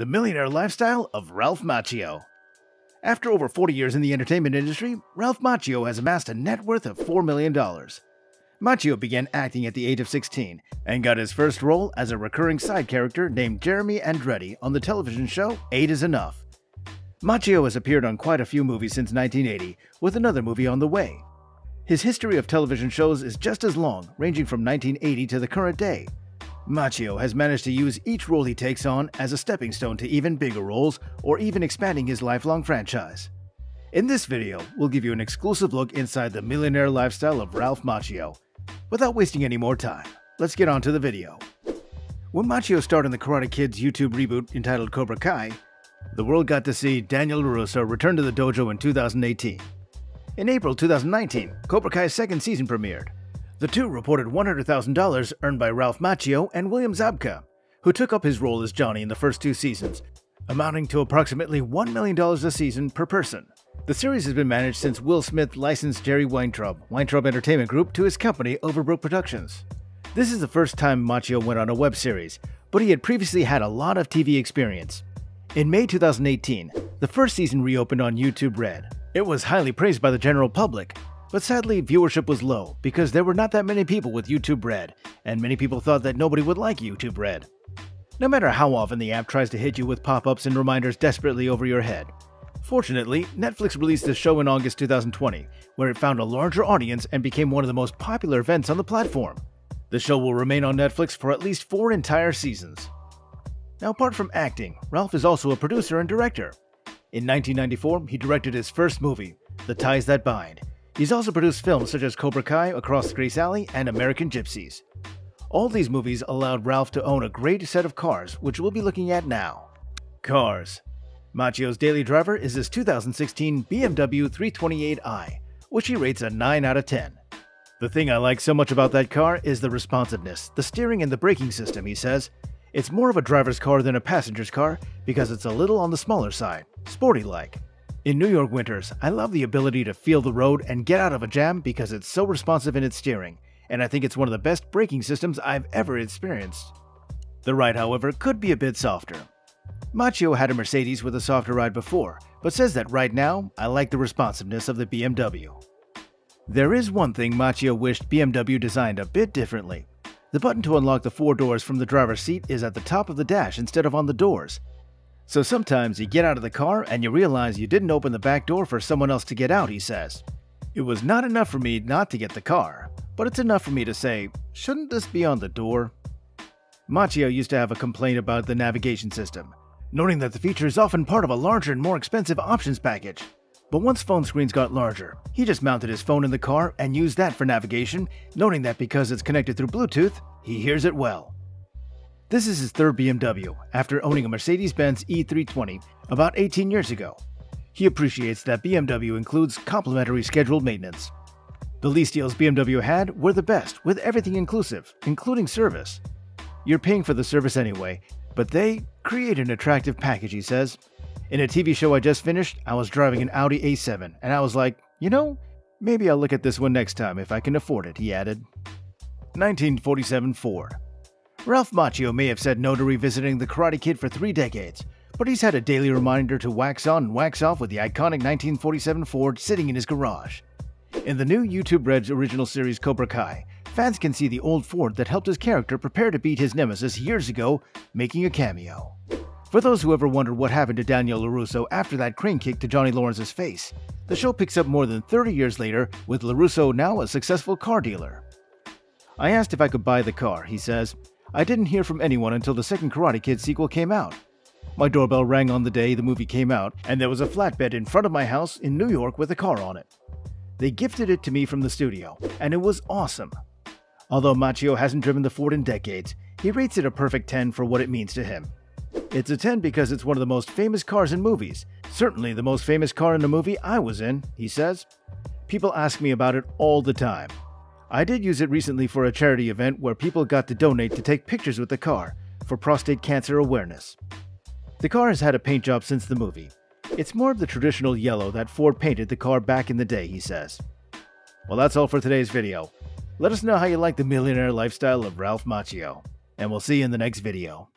The Millionaire Lifestyle of Ralph Macchio. After over 40 years in the entertainment industry, Ralph Macchio has amassed a net worth of $4 million. Macchio began acting at the age of 16 and got his first role as a recurring side character named Jeremy Andretti on the television show 8 is Enough. Macchio has appeared on quite a few movies since 1980, with another movie on the way. His history of television shows is just as long, ranging from 1980 to the current day. Macchio has managed to use each role he takes on as a stepping stone to even bigger roles or even expanding his lifelong franchise. In this video, we'll give you an exclusive look inside the millionaire lifestyle of Ralph Macchio. Without wasting any more time, let's get on to the video. When Macchio starred in the Karate Kid's YouTube reboot entitled Cobra Kai, the world got to see Daniel LaRusso return to the dojo in 2018. In April 2019, Cobra Kai's second season premiered. The two reported $100,000 earned by Ralph Macchio and William Zabka, who took up his role as Johnny in the first two seasons, amounting to approximately $1 million a season per person. The series has been managed since Will Smith licensed Jerry Weintraub Entertainment Group, to his company Overbrook Productions. This is the first time Macchio went on a web series, but he had previously had a lot of TV experience. In May 2018, the first season reopened on YouTube Red. It was highly praised by the general public, but sadly viewership was low because there were not that many people with YouTube Red, and many people thought that nobody would like YouTube Red. No matter how often the app tries to hit you with pop-ups and reminders desperately over your head. Fortunately, Netflix released the show in August 2020, where it found a larger audience and became one of the most popular events on the platform. The show will remain on Netflix for at least 4 entire seasons. Now, apart from acting, Ralph is also a producer and director. In 1994, he directed his first movie, The Ties That Bind. He's also produced films such as Cobra Kai, Across Grace Alley, and American Gypsies. All these movies allowed Ralph to own a great set of cars, which we'll be looking at now. Cars. Macchio's daily driver is his 2016 BMW 328i, which he rates a 9 out of 10. The thing I like so much about that car is the responsiveness, the steering and the braking system, he says. It's more of a driver's car than a passenger's car because it's a little on the smaller side, sporty-like. In New York winters, I love the ability to feel the road and get out of a jam because it's so responsive in its steering, and I think it's one of the best braking systems I've ever experienced. The ride, however, could be a bit softer. Macchio had a Mercedes with a softer ride before, but says that right now, I like the responsiveness of the BMW. There is one thing Macchio wished BMW designed a bit differently. The button to unlock the 4 doors from the driver's seat is at the top of the dash instead of on the doors. So sometimes you get out of the car and you realize you didn't open the back door for someone else to get out, he says. It was not enough for me not to get the car, but it's enough for me to say, shouldn't this be on the door? Macchio used to have a complaint about the navigation system, noting that the feature is often part of a larger and more expensive options package. But once phone screens got larger, he just mounted his phone in the car and used that for navigation, noting that because it's connected through Bluetooth, he hears it well. This is his third BMW, after owning a Mercedes-Benz E320 about 18 years ago. He appreciates that BMW includes complimentary scheduled maintenance. The lease deals BMW had were the best, with everything inclusive, including service. You're paying for the service anyway, but they create an attractive package, he says. In a TV show I just finished, I was driving an Audi A7, and I was like, you know, maybe I'll look at this one next time if I can afford it, he added. 1947 Ford. Ralph Macchio may have said no to revisiting the Karate Kid for 3 decades, but he's had a daily reminder to wax on and wax off with the iconic 1947 Ford sitting in his garage. In the new YouTube Red's original series Cobra Kai, fans can see the old Ford that helped his character prepare to beat his nemesis years ago, making a cameo. For those who ever wondered what happened to Daniel LaRusso after that crane kick to Johnny Lawrence's face, the show picks up more than 30 years later, with LaRusso now a successful car dealer. I asked if I could buy the car, he says. I didn't hear from anyone until the second Karate Kid sequel came out. My doorbell rang on the day the movie came out, and there was a flatbed in front of my house in New York with a car on it. They gifted it to me from the studio, and it was awesome. Although Macchio hasn't driven the Ford in decades, he rates it a perfect 10 for what it means to him. It's a 10 because it's one of the most famous cars in movies, certainly the most famous car in the movie I was in, he says. People ask me about it all the time. I did use it recently for a charity event where people got to donate to take pictures with the car for prostate cancer awareness. The car has had a paint job since the movie. It's more of the traditional yellow that Ford painted the car back in the day, he says. Well, that's all for today's video. Let us know how you like the millionaire lifestyle of Ralph Macchio, and we'll see you in the next video.